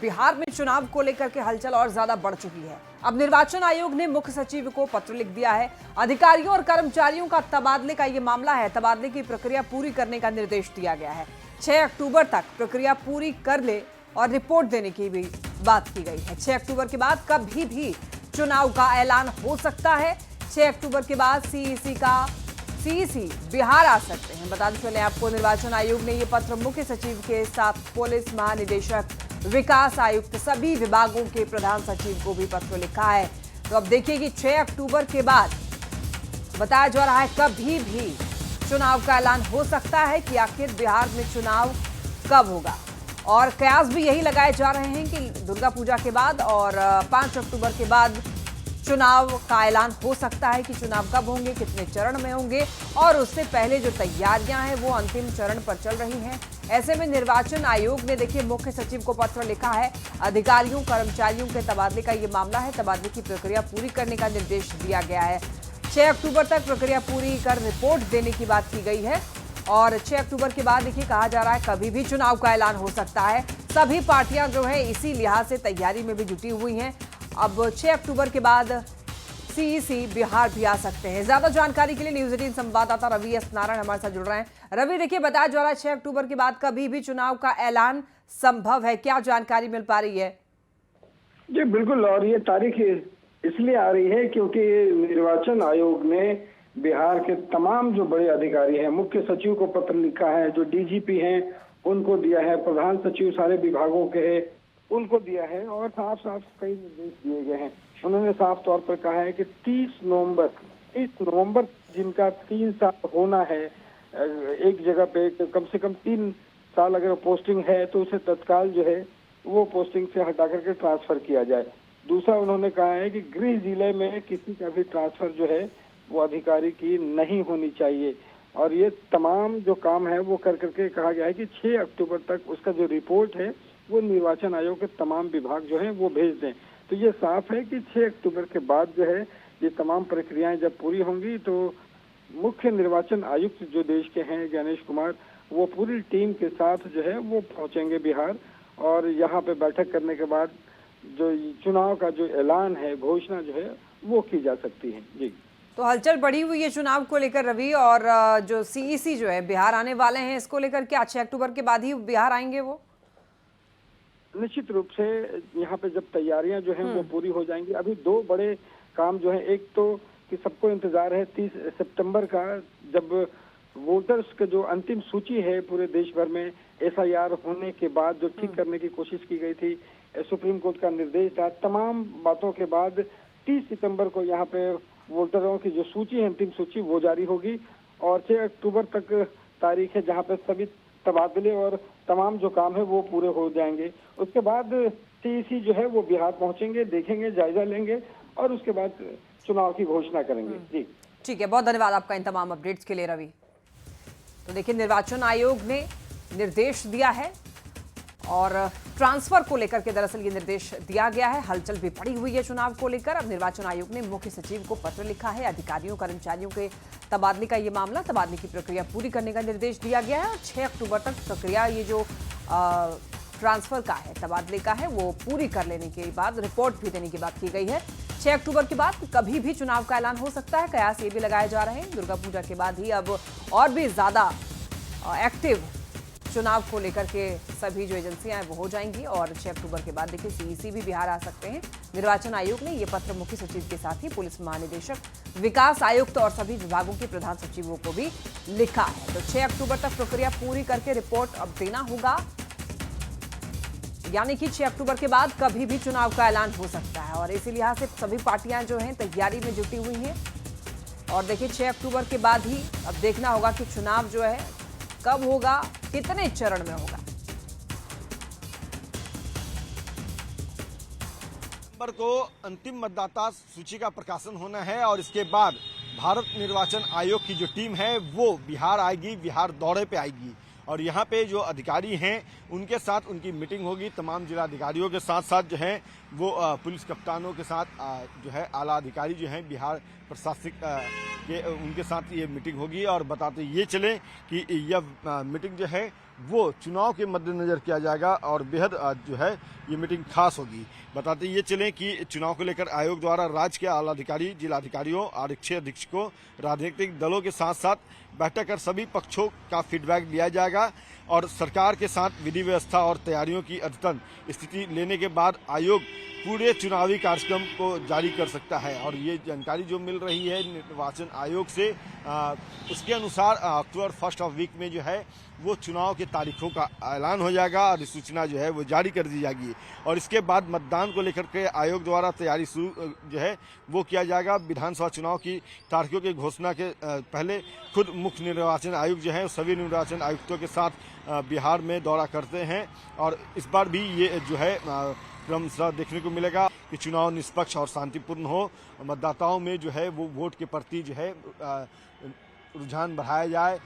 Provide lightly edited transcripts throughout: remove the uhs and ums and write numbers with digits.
बिहार में चुनाव को लेकर के हलचल और ज्यादा बढ़ चुकी है। अब निर्वाचन आयोग ने मुख्य सचिव को पत्र लिख दिया है। अधिकारियों और कर्मचारियों का तबादले का ये मामला है। तबादले की प्रक्रिया पूरी करने का निर्देश दिया गया है। 6 अक्टूबर तक प्रक्रिया पूरी कर ले और रिपोर्ट देने की भी बात की गई है। 6 अक्टूबर के बाद कभी भी चुनाव का ऐलान हो सकता है। 6 अक्टूबर के बाद सीईसी बिहार आ सकते हैं। बता चले आपको, निर्वाचन आयोग ने ये पत्र मुख्य सचिव के साथ पुलिस महानिदेशक, विकास आयुक्त, सभी विभागों के प्रधान सचिव को भी पत्र लिखा है। तो अब देखिए कि 6 अक्टूबर के बाद बताया जा रहा है कभी भी चुनाव का ऐलान हो सकता है कि आखिर बिहार में चुनाव कब होगा। और कयास भी यही लगाए जा रहे हैं कि दुर्गा पूजा के बाद और 5 अक्टूबर के बाद चुनाव का ऐलान हो सकता है कि चुनाव कब होंगे, कितने चरण में होंगे, और उससे पहले जो तैयारियां हैं वो अंतिम चरण पर चल रही हैं। ऐसे में निर्वाचन आयोग ने देखिए मुख्य सचिव को पत्र लिखा है। अधिकारियों कर्मचारियों के तबादले का ये मामला है। तबादले की प्रक्रिया पूरी करने का निर्देश दिया गया है। 6 अक्टूबर तक प्रक्रिया पूरी कर रिपोर्ट देने की बात की गई है। और 6 अक्टूबर के बाद देखिए कहा जा रहा है कभी भी चुनाव का ऐलान हो सकता है। सभी पार्टियां जो है इसी लिहाज से तैयारी में भी जुटी हुई हैं। अब 6 अक्टूबर के बाद सीईसी बिहार भी आ सकते हैं। ज्यादा जानकारी के लिए न्यूज 18 संवाददाता रवि एस नारायण हमारे साथ जुड़ रहे हैं। रवि, देखिए बताया जा रहा है 6 अक्टूबर के बाद कभी भी चुनाव का ऐलान संभव है, क्या जानकारी मिल पा रही है? जी बिल्कुल, और ये तारीख इसलिए आ रही है क्योंकि निर्वाचन आयोग ने बिहार के तमाम जो बड़े अधिकारी हैं, मुख्य सचिव को पत्र लिखा है, जो डीजीपी हैं उनको दिया है, प्रधान सचिव सारे विभागों के हैं उनको दिया है, और साफ साफ कई निर्देश दिए गए हैं। उन्होंने साफ तौर पर कहा है कि 30 नवंबर जिनका 3 साल होना है एक जगह पे, कम से कम 3 साल अगर पोस्टिंग है तो उसे तत्काल जो है वो पोस्टिंग से हटा करके ट्रांसफर किया जाए। दूसरा उन्होंने कहा है कि गृह जिले में किसी का भी ट्रांसफर जो है वो अधिकारी की नहीं होनी चाहिए। और ये तमाम जो काम है वो कर करके कहा गया है कि 6 अक्टूबर तक उसका जो रिपोर्ट है वो निर्वाचन आयोग के तमाम विभाग जो हैं वो भेज दें। तो ये साफ है कि 6 अक्टूबर के बाद जो है ये तमाम प्रक्रियाएं जब पूरी होंगी तो मुख्य निर्वाचन आयुक्त जो देश के हैं ज्ञानेश कुमार, वो पूरी टीम के साथ जो है वो पहुंचेंगे बिहार, और यहाँ पे बैठक करने के बाद जो चुनाव का जो ऐलान है, घोषणा जो है वो की जा सकती है। जी, तो हलचल बढ़ी हुई है चुनाव को लेकर रवि, और जो सीईसी जो है बिहार आने वाले हैं, इसको लेकर क्या 6 अक्टूबर के बाद ही बिहार आएंगे वो? निश्चित रूप से यहाँ पे जब तैयारियां जो हैं वो पूरी हो जाएंगी। अभी 2 बड़े काम जो है, एक तो कि सबको इंतजार है 30 सितंबर का, जब वोटर्स का जो अंतिम सूची है पूरे देश भर में एफआईआर होने के बाद जो ठीक करने की कोशिश की गई थी, सुप्रीम कोर्ट का निर्देश था। तमाम बातों के बाद 30 सितंबर को यहाँ पे वोटरों की जो सूची है, अंतिम सूची, वो जारी होगी, और 6 अक्टूबर तक तारीख है जहाँ पे सभी तबादले और तमाम जो काम है वो पूरे हो जाएंगे। उसके बाद सीईसी जो है वो बिहार पहुंचेंगे, देखेंगे, जायजा लेंगे और उसके बाद चुनाव की घोषणा करेंगे। जी ठीक है, बहुत धन्यवाद आपका इन तमाम अपडेट्स के लिए रवि। तो देखिए निर्वाचन आयोग ने निर्देश दिया है और ट्रांसफर को लेकर के दरअसल ये निर्देश दिया गया है। हलचल भी बढ़ी हुई है चुनाव को लेकर। अब निर्वाचन आयोग ने मुख्य सचिव को पत्र लिखा है। अधिकारियों कर्मचारियों के तबादले का ये मामला, तबादले की प्रक्रिया पूरी करने का निर्देश दिया गया है और 6 अक्टूबर तक प्रक्रिया ये जो ट्रांसफर का है, तबादले का है, वो पूरी कर लेने के बाद रिपोर्ट भी देने की बात की गई है। 6 अक्टूबर के बाद कभी भी चुनाव का ऐलान हो सकता है। कयास ये भी लगाए जा रहे हैं दुर्गा पूजा के बाद ही अब और भी ज्यादा एक्टिव चुनाव को लेकर के सभी जो एजेंसियां हैं वो हो जाएंगी, और 6 अक्टूबर के बाद देखिए सीईसी भी बिहार आ सकते हैं। निर्वाचन आयोग ने ये पत्र मुख्य सचिव के साथ ही पुलिस महानिदेशक, विकास आयुक्त और सभी विभागों के प्रधान सचिवों को भी लिखा है। तो 6 अक्टूबर तक प्रक्रिया पूरी करके रिपोर्ट अब देना होगा, यानी कि 6 अक्टूबर के बाद कभी भी चुनाव का ऐलान हो सकता है। और इसी लिहाज से सभी पार्टियां जो हैं तैयारी में जुटी हुई हैं। और देखिए 6 अक्टूबर के बाद ही अब देखना होगा कि चुनाव जो है कब होगा, कितने चरण में होगा। नवंबर को अंतिम मतदाता सूची का प्रकाशन होना है और इसके बाद भारत निर्वाचन आयोग की जो टीम है वो बिहार आएगी, बिहार दौरे पे आएगी और यहाँ पे जो अधिकारी हैं उनके साथ उनकी मीटिंग होगी। तमाम जिला अधिकारियों के साथ साथ जो है वो पुलिस कप्तानों के साथ जो है आला अधिकारी जो हैं बिहार प्रशासनिक के उनके साथ ये मीटिंग होगी। और बताते ये चले कि यह मीटिंग जो है वो चुनाव के मद्देनजर किया जाएगा और बेहद जो है ये मीटिंग खास होगी। बताते ये चलें कि चुनाव को लेकर आयोग द्वारा राज्य के आला अधिकारी, जिलाधिकारियों, आरक्षी अधीक्षकों, राजनीतिक दलों के साथ साथ बैठक कर सभी पक्षों का फीडबैक लिया जाएगा और सरकार के साथ विधि व्यवस्था और तैयारियों की अद्यतन स्थिति लेने के बाद आयोग पूरे चुनावी कार्यक्रम को जारी कर सकता है। और ये जानकारी जो मिल रही है निर्वाचन आयोग से उसके अनुसार अक्टूबर फर्स्ट ऑफ वीक में जो है वो चुनाव के तारीखों का ऐलान हो जाएगा और सूचना जो है वो जारी कर दी जाएगी और इसके बाद मतदान को लेकर के आयोग द्वारा तैयारी शुरू जो है वो किया जाएगा। विधानसभा चुनाव की तारीखों की घोषणा के पहले खुद मुख्य निर्वाचन आयुक्त जो है सभी निर्वाचन आयुक्तों के साथ बिहार में दौरा करते हैं और इस बार भी ये जो है क्रमशः देखने को मिलेगा कि चुनाव निष्पक्ष और शांतिपूर्ण हो, मतदाताओं में जो है वो वोट के प्रति जो है रुझान बढ़ाया जाए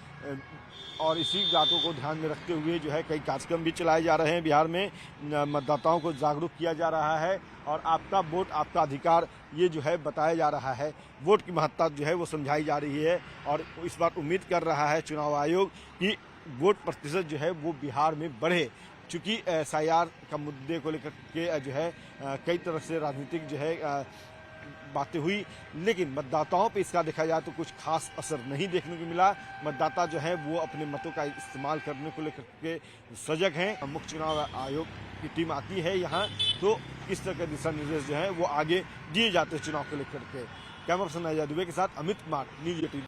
और इसी बातों को ध्यान में रखते हुए जो है कई कार्यक्रम भी चलाए जा रहे हैं। बिहार में मतदाताओं को जागरूक किया जा रहा है और आपका वोट आपका अधिकार ये जो है बताया जा रहा है। वोट की महत्ता जो है वो समझाई जा रही है और इस बार उम्मीद कर रहा है चुनाव आयोग कि वोट प्रतिशत जो है वो बिहार में बढ़े। चूँकि SIR का मुद्दे को लेकर के जो है कई तरह से राजनीतिक जो है बातें हुई, लेकिन मतदाताओं पे इसका देखा जाए तो कुछ खास असर नहीं देखने को मिला। मतदाता जो है वो अपने मतों का इस्तेमाल करने को लेकर के सजग हैं। मुख्य चुनाव आयोग की टीम आती है यहाँ तो किस तरह के दिशा निर्देश जो है वो आगे दिए जाते हैं चुनाव को लेकर के। कैमरा पर्सन अजय दुबे के साथ अमित कुमार, न्यूज़ 18।